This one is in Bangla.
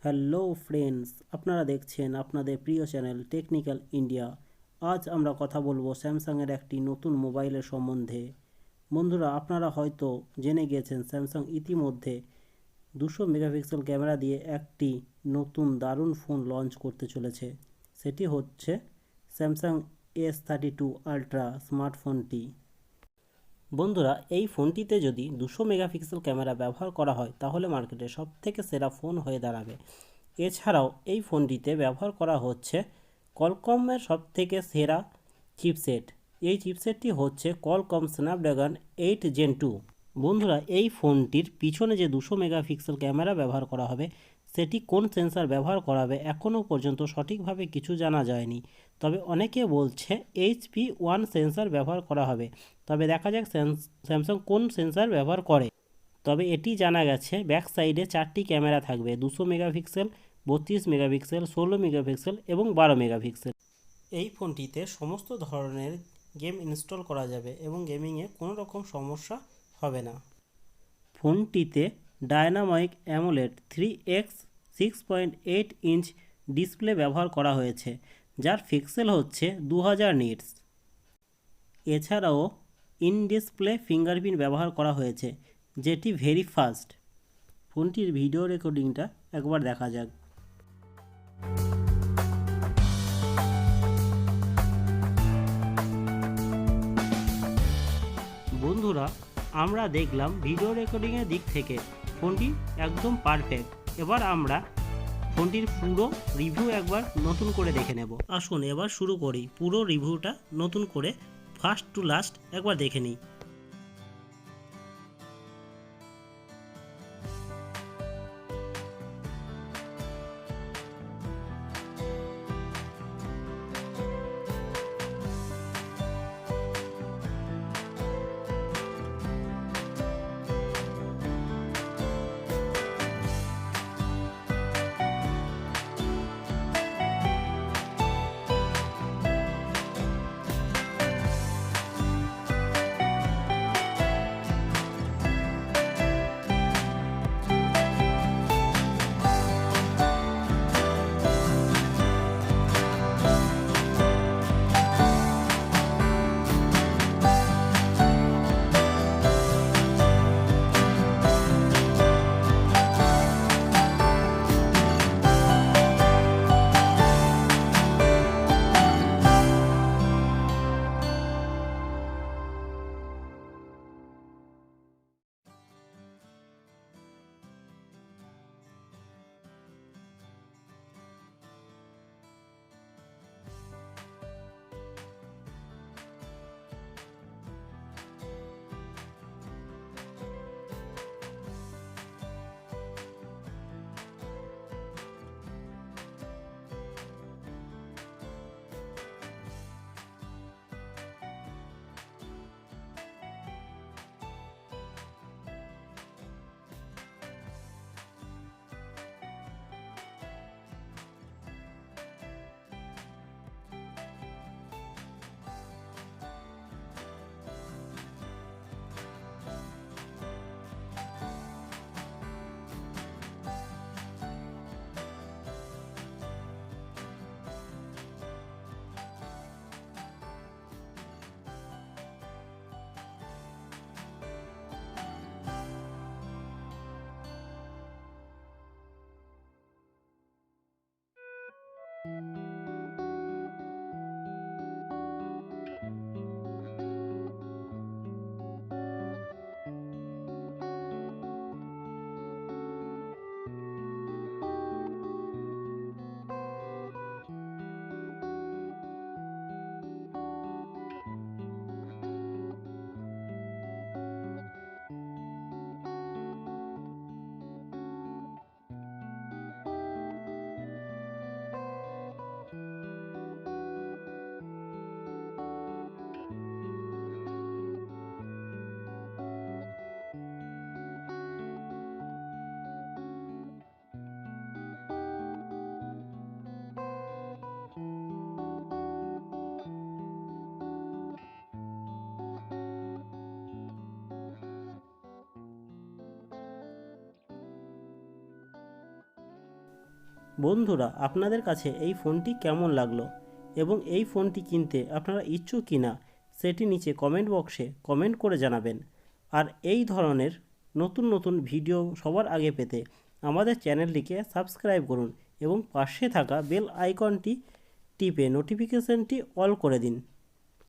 হ্যালো ফ্রেন্ডস, আপনারা দেখছেন আপনাদের প্রিয় চ্যানেল টেকনিক্যাল ইন্ডিয়া। আজ আমরা কথা বলবো স্যামসাংয়ের একটি নতুন মোবাইলের সম্বন্ধে। বন্ধুরা, আপনারা হয়তো জেনে গিয়েছেন স্যামসাং ইতিমধ্যে 200 মেগাপিক্সেল ক্যামেরা দিয়ে একটি নতুন দারুণ ফোন লঞ্চ করতে চলেছে। সেটি হচ্ছে স্যামসাং S32 আলট্রা স্মার্টফোনটি। বন্ধুরা, এই ফোনটিতে যদি 200 মেগাপিক্সেল ক্যামেরা ব্যবহার করা হয় তাহলে মার্কেটে সবথেকে সেরা ফোন হয়ে দাঁড়াবে। এছাড়াও এই ফোনটিতে ব্যবহার করা হচ্ছে কলকমের সবথেকে সেরা চিপসেট। এই চিপসেটটি হচ্ছে কলকম স্ন্যাপড্রাগন 8 Gen 2। বন্ধুরা, এই ফোনটির পিছনে যে 200 মেগাপিক্সেল ক্যামেরা ব্যবহার করা হবে সেটি কোন সেন্সর ব্যবহার করা হবে এখনও পর্যন্ত সঠিকভাবে কিছু জানা যায়নি। তবে অনেকে বলছে HP1 সেন্সর ব্যবহার করা হবে। তবে দেখা যাক স্যামসাং কোন সেন্সর ব্যবহার করে। তবে এটি জানা গেছে ব্যাক সাইডে 4টি ক্যামেরা থাকবে: 200 মেগাপিক্সেল, 32 মেগাপিক্সেল, 16 মেগাপিক্সেল এবং 12 মেগাপিক্সেল। এই ফোনটিতে সমস্ত ধরনের গেম ইনস্টল করা যাবে এবং গেমিংয়ে কোনো রকম সমস্যা হবে না। ফোনটিতে dynamic AMOLED 3x 6.8 inch display ব্যবহার করা হয়েছে, যার পিক্সেল হচ্ছে 2000 নিটস। এছাড়াও ইন ডিসপ্লে ফিঙ্গারপ্রিন্ট ব্যবহার করা হয়েছে, যেটি ভেরি ফাস্ট। ফোনটির ভিডিও রেকর্ডিংটা একবার দেখা যাক। বন্ধুরা, আমরা দেখলাম ভিডিও রেকর্ডিংয়ের দিক থেকে ফোনটি একদম পারফেক্ট। এবার আমরা ফোনটির পুরো রিভিউ একবার নতুন করে দেখে নেব। আসুন এবার শুরু করি পুরো রিভিউটা নতুন করে ফার্স্ট টু লাস্ট একবার দেখে নিই। বন্ধুরা, আপনাদের কাছে এই ফোনটি কেমন লাগলো এবং এই ফোনটি কিনতে আপনারা ইচ্ছুক কিনা সেটি নিচে কমেন্ট বক্সে কমেন্ট করে জানাবেন। আর এই ধরনের নতুন নতুন ভিডিও সবার আগে পেতে আমাদের চ্যানেলটিকে সাবস্ক্রাইব করুন এবং পাশে থাকা বেল আইকনটি টিপে নোটিফিকেশনটি অল করে দিন।